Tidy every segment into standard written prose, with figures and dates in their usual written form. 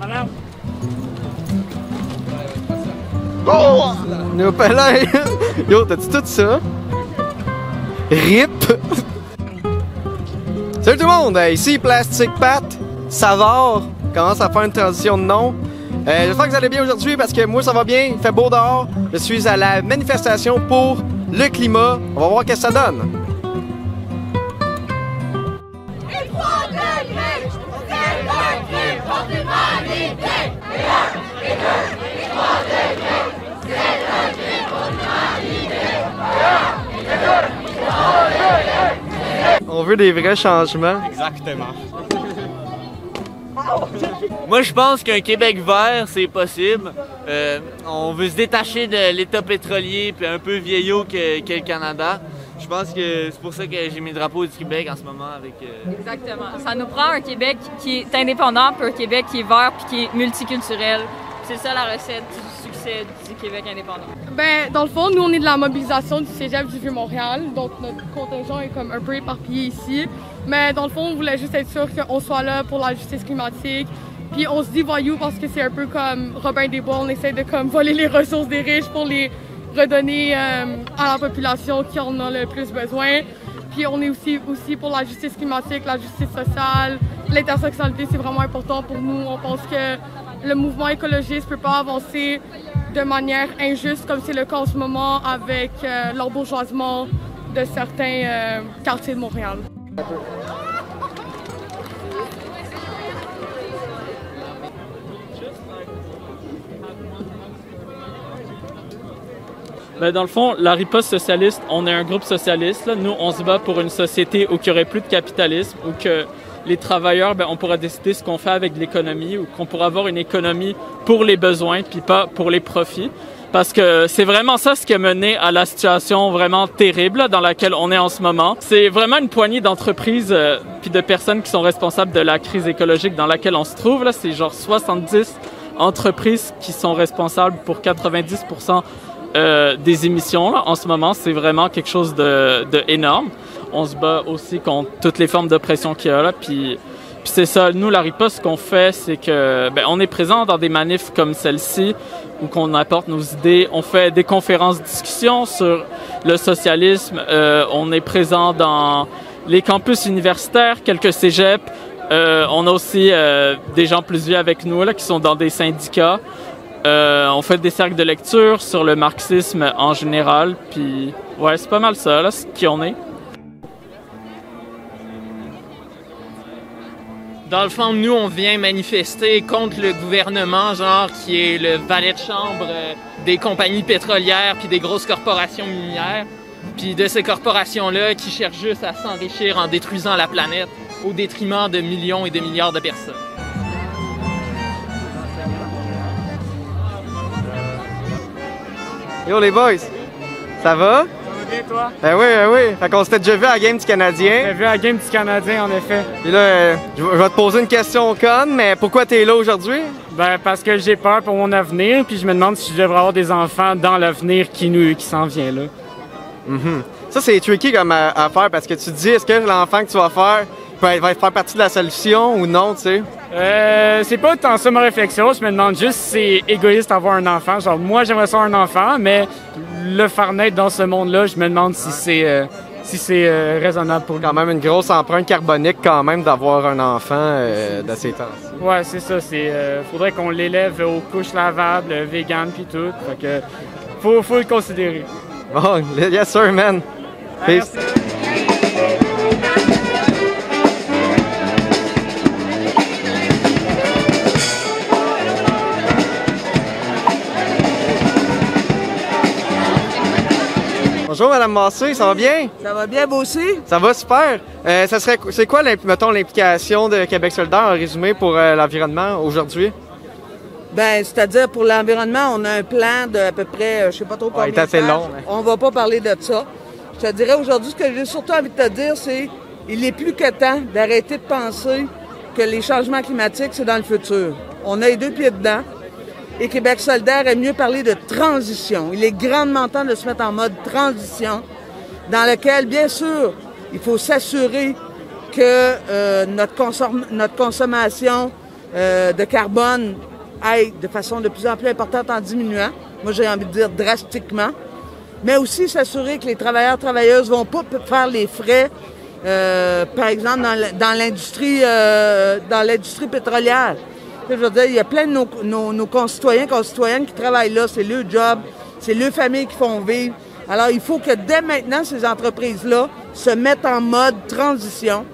Madame. Oh! Nos palais! Yo, t'as-tu tout ça? RIP! Salut tout le monde! Ici Plastic Pat, Savard, commence à faire une transition de nom. J'espère que vous allez bien aujourd'hui parce que moi ça va bien, il fait beau dehors. Je suis à la manifestation pour le climat. On va voir ce que ça donne. Il faut degrés, c'est un crime contre l'humanité. Et un, et deux, et trois degrés, c'est un crime contre l'humanité. Et un, et deux, et trois degrés. On veut des vrais changements. Exactement. Moi, je pense qu'un Québec vert, c'est possible. On veut se détacher de l'État pétrolier puis un peu vieillot qu'est le Canada. Je pense que c'est pour ça que j'ai mis le drapeau du Québec en ce moment avec... Exactement. Ça nous prend un Québec qui est indépendant puis un Québec qui est vert puis qui est multiculturel. C'est ça la recette du succès du Québec indépendant. Ben, dans le fond, nous, on est de la mobilisation du Cégep du Vieux-Montréal. Donc, notre contingent est comme un peu éparpillé ici. Mais dans le fond, on voulait juste être sûr qu'on soit là pour la justice climatique. Puis on se dit voyou parce que c'est un peu comme Robin des Bois. On essaie de comme voler les ressources des riches pour les redonner à la population qui en a le plus besoin. Puis on est aussi pour la justice climatique, la justice sociale, l'intersectionnalité, c'est vraiment important pour nous. On pense que le mouvement écologiste ne peut pas avancer de manière injuste comme c'est le cas en ce moment avec l'embourgeoisement de certains quartiers de Montréal. Ben, dans le fond, la riposte socialiste, on est un groupe socialiste. Là. Nous, on se bat pour une société où il n'y aurait plus de capitalisme, où que les travailleurs, ben, on pourra décider ce qu'on fait avec l'économie, ou qu'on pourra avoir une économie pour les besoins, puis pas pour les profits. Parce que c'est vraiment ça ce qui a mené à la situation vraiment terrible là, dans laquelle on est en ce moment. C'est vraiment une poignée d'entreprises puis de personnes qui sont responsables de la crise écologique dans laquelle on se trouve. Là, c'est genre 70 entreprises qui sont responsables pour 90% des émissions là, en ce moment. C'est vraiment quelque chose de énorme. On se bat aussi contre toutes les formes d'oppression qu'il y a là. Puis c'est ça. Nous, la riposte, ce qu'on fait, c'est que ben, on est présent dans des manifs comme celle-ci où qu'on apporte nos idées. On fait des conférences discussions sur le socialisme. On est présent dans les campus universitaires, quelques cégeps. On a aussi des gens plus vieux avec nous là, qui sont dans des syndicats. On fait des cercles de lecture sur le marxisme en général. Puis ouais, c'est pas mal ça, là, qui on est. Dans le fond, nous, on vient manifester contre le gouvernement, genre, qui est le valet de chambre des compagnies pétrolières puis des grosses corporations minières, puis de ces corporations-là qui cherchent juste à s'enrichir en détruisant la planète au détriment de millions et de milliards de personnes. Yo les boys, ça va? Bien, toi? Ben oui. Fait qu'on s'était déjà vu à la game du Canadien. J'ai vu la game du Canadien, en effet. Puis là, je vais te poser une question conne, mais pourquoi t'es là aujourd'hui? Ben, parce que j'ai peur pour mon avenir, puis je me demande si je devrais avoir des enfants dans l'avenir qui s'en vient, là. Ça, c'est tricky comme à faire, parce que tu te dis, est-ce que l'enfant que tu vas faire va faire partie de la solution ou non, tu sais? C'est pas tant ça ma réflexion, je me demande juste si c'est égoïste d'avoir un enfant. Genre, moi, j'aimerais ça avoir un enfant, mais le faire naître dans ce monde-là, je me demande si c'est raisonnable pour lui. Quand même une grosse empreinte carbonique quand même d'avoir un enfant de ces temps-ci. Ouais, c'est ça. Faudrait qu'on l'élève aux couches lavables, vegan puis tout. Fait que faut le considérer. Bon, yes sir, man. Peace. Merci. Bonjour Madame Massé, ça va bien? Ça va bien, vous aussi? Ça va super. C'est quoi, mettons, l'implication de Québec solidaire en résumé pour l'environnement aujourd'hui? Ben, c'est-à-dire pour l'environnement, on a un plan de à peu près, je sais pas trop combien de il est assez pages. long. Mais... On va pas parler de ça. Je te dirais aujourd'hui, ce que j'ai surtout envie de te dire, c'est il est plus que temps d'arrêter de penser que les changements climatiques, c'est dans le futur. On a les deux pieds dedans. Et Québec solidaire aime mieux parler de transition. Il est grandement temps de se mettre en mode transition, dans lequel, bien sûr, il faut s'assurer que notre consommation de carbone aille de façon de plus en plus importante en diminuant. Moi, j'ai envie de dire drastiquement. Mais aussi s'assurer que les travailleurs-travailleuses ne vont pas faire les frais, par exemple, dans l'industrie pétrolière. Je veux dire, il y a plein de nos concitoyens qui travaillent là. C'est leur job, c'est leurs familles qui font vivre. Alors, il faut que dès maintenant, ces entreprises-là se mettent en mode transition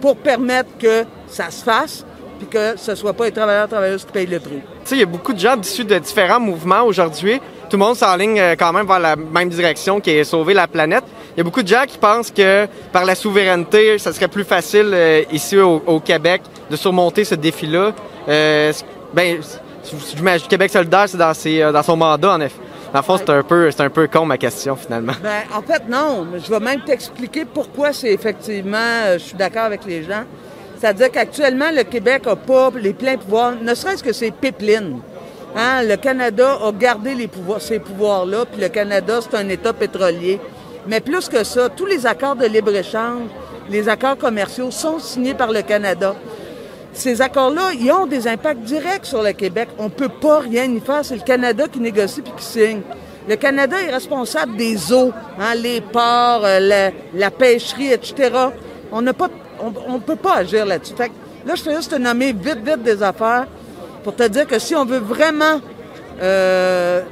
pour permettre que ça se fasse puis que ce ne soit pas les travailleurs-travailleuses qui payent le prix. Tu sais, il y a beaucoup de gens issus de différents mouvements aujourd'hui. Tout le monde s'enligne quand même vers la même direction, qui est sauver la planète. Il y a beaucoup de gens qui pensent que par la souveraineté, ça serait plus facile ici au Québec de surmonter ce défi-là. J'imagine Québec solidaire, c'est dans son mandat, en effet. Dans le fond, c'est un peu con, ma question, finalement. Ben, en fait, non. Je vais même t'expliquer pourquoi c'est effectivement... je suis d'accord avec les gens. C'est-à-dire qu'actuellement, le Québec n'a pas les pleins pouvoirs, ne serait-ce que ses pipelines. Hein? Le Canada a gardé ces pouvoirs-là, puis le Canada, c'est un État pétrolier. Mais plus que ça, tous les accords de libre-échange, les accords commerciaux sont signés par le Canada. Ces accords-là, ils ont des impacts directs sur le Québec. On ne peut pas rien y faire. C'est le Canada qui négocie puis qui signe. Le Canada est responsable des eaux, hein, les ports, la pêcherie, etc. On ne peut pas agir là-dessus. Fait que là, je fais juste te nommer vite des affaires pour te dire que si on veut vraiment,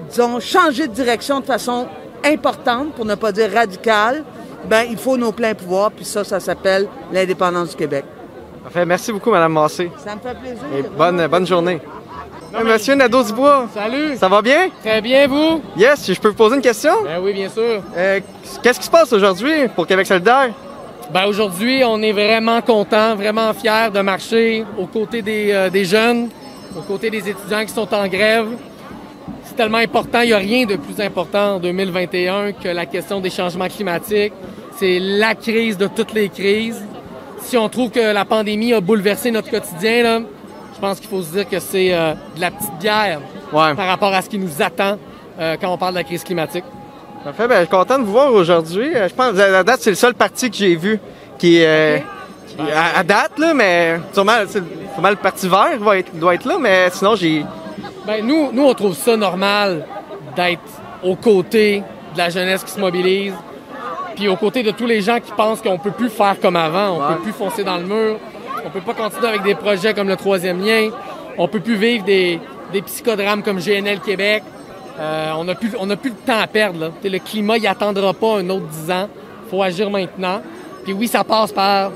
disons, changer de direction de façon importante, pour ne pas dire radicale, ben il faut nos pleins pouvoirs, puis ça s'appelle l'indépendance du Québec. Parfait. Merci beaucoup, Mme Massé. Ça me fait plaisir. Et bonne journée. Monsieur Nadeau-Dubois. Salut. Ça va bien? Très bien, vous? Yes, je peux vous poser une question? Ben oui, bien sûr. Qu'est-ce qui se passe aujourd'hui pour Québec solidaire? Ben aujourd'hui, on est vraiment contents, vraiment fiers de marcher aux côtés des jeunes, aux côtés des étudiants qui sont en grève. C'est tellement important, il n'y a rien de plus important en 2021 que la question des changements climatiques. C'est la crise de toutes les crises. Si on trouve que la pandémie a bouleversé notre quotidien, là, je pense qu'il faut se dire que c'est de la petite bière par rapport à ce qui nous attend quand on parle de la crise climatique. Parfait, ben, je suis content de vous voir aujourd'hui. Je pense que à date, c'est le seul parti que j'ai vu qui est à date, là, mais sûrement le Parti vert doit être là, mais sinon j'ai... Ben, nous, on trouve ça normal d'être aux côtés de la jeunesse qui se mobilise, puis aux côtés de tous les gens qui pensent qu'on peut plus faire comme avant, on peut plus foncer dans le mur, on peut pas continuer avec des projets comme le 3e lien, on peut plus vivre des psychodrames comme GNL Québec. On n'a plus le temps à perdre. Là. Le climat, il attendra pas un autre 10 ans. Il faut agir maintenant. Puis oui, ça passe par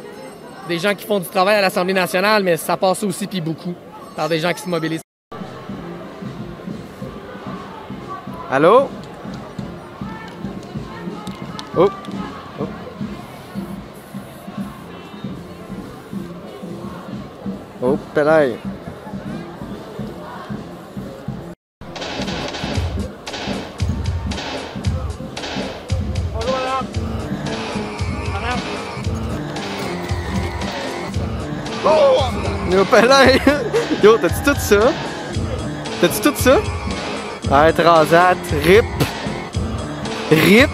des gens qui font du travail à l'Assemblée nationale, mais ça passe aussi, puis beaucoup, par des gens qui se mobilisent. Allô? Oh! Oh! Oh, pelaille! Yo, pelaille! Yo, t'as-tu tout ça? T'as-tu tout ça? Ouais, transat, RIP! RIP!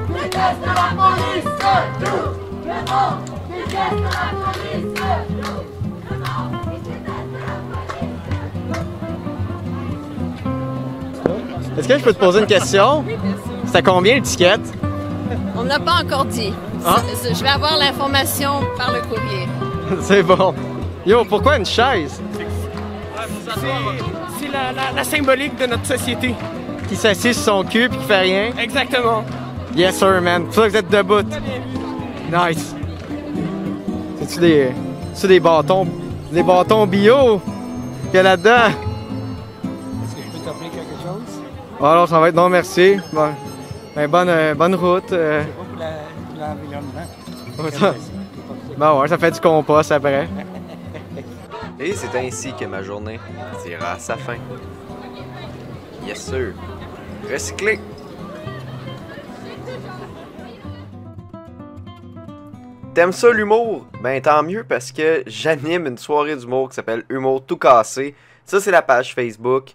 Déteste la police, nous, le monde, déteste la police, nous, le monde, déteste la police. Est-ce que je peux te poser une question? Oui, bien sûr. C'était combien l'étiquette? On n'a pas encore dit. Ah? Je vais avoir l'information par le courrier. C'est bon. Yo, pourquoi une chaise? C'est la symbolique de notre société. Qui s'assied sur son cul et qui fait rien? Exactement. Yes sir, man. C'est pour ça que vous êtes debout. Nice. C'est-tu des bâtons? Des bâtons bio qu'il y a là-dedans? Est-ce que je peux t'appeler quelque chose? Alors, ça va être non, merci. Bon. Ben, bonne route. C'est pas pour l'environnement. Bon, ouais, ça fait du compost après. Et c'est ainsi que ma journée tira à sa fin. Yes sir. Recycler. T'aimes ça l'humour? Ben tant mieux parce que j'anime une soirée d'humour qui s'appelle Humour tout cassé. Ça c'est la page Facebook.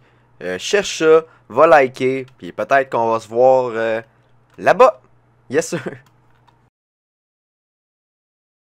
Cherche ça, va liker, puis peut-être qu'on va se voir là-bas. Yes sir.